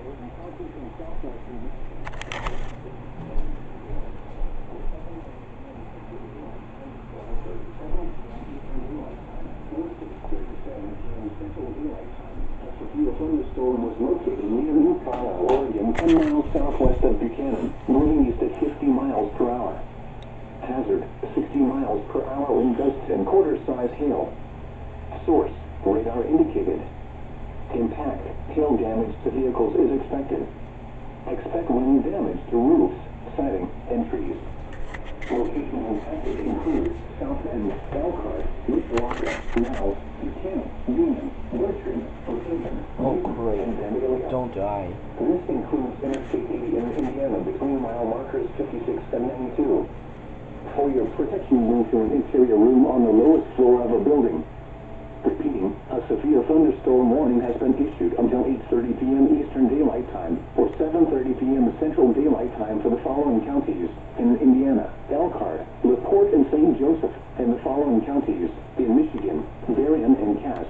The thunderstorm was located near Elkhart, Oregon, 10 miles southwest of Buchanan, moving east at 50 miles per hour. Hazard, 60 miles per hour wind gusts and quarter-size hail. Source, radar indicated. Impact, hail damage to vehicles is expected. Expect wind damage to roofs, siding, and trees. Location impacted includes South End, Elkhart, Mishawaka, Niles, Buchanan, Union, Bertrand, Brookhaven, Oh great, and Vandalia. don't die. This includes Interstate 80 in Indiana between mile markers 56 and 92. For your protection, move to an interior room on the lowest floor of a building. Repeating, a severe thunderstorm warning has been issued until 8:30 p.m. Eastern Daylight Time or 7:30 p.m. Central Daylight Time for the following counties in Indiana: Elkhart, LaPorte, and St. Joseph, and the following counties in Michigan: Darien and Cass.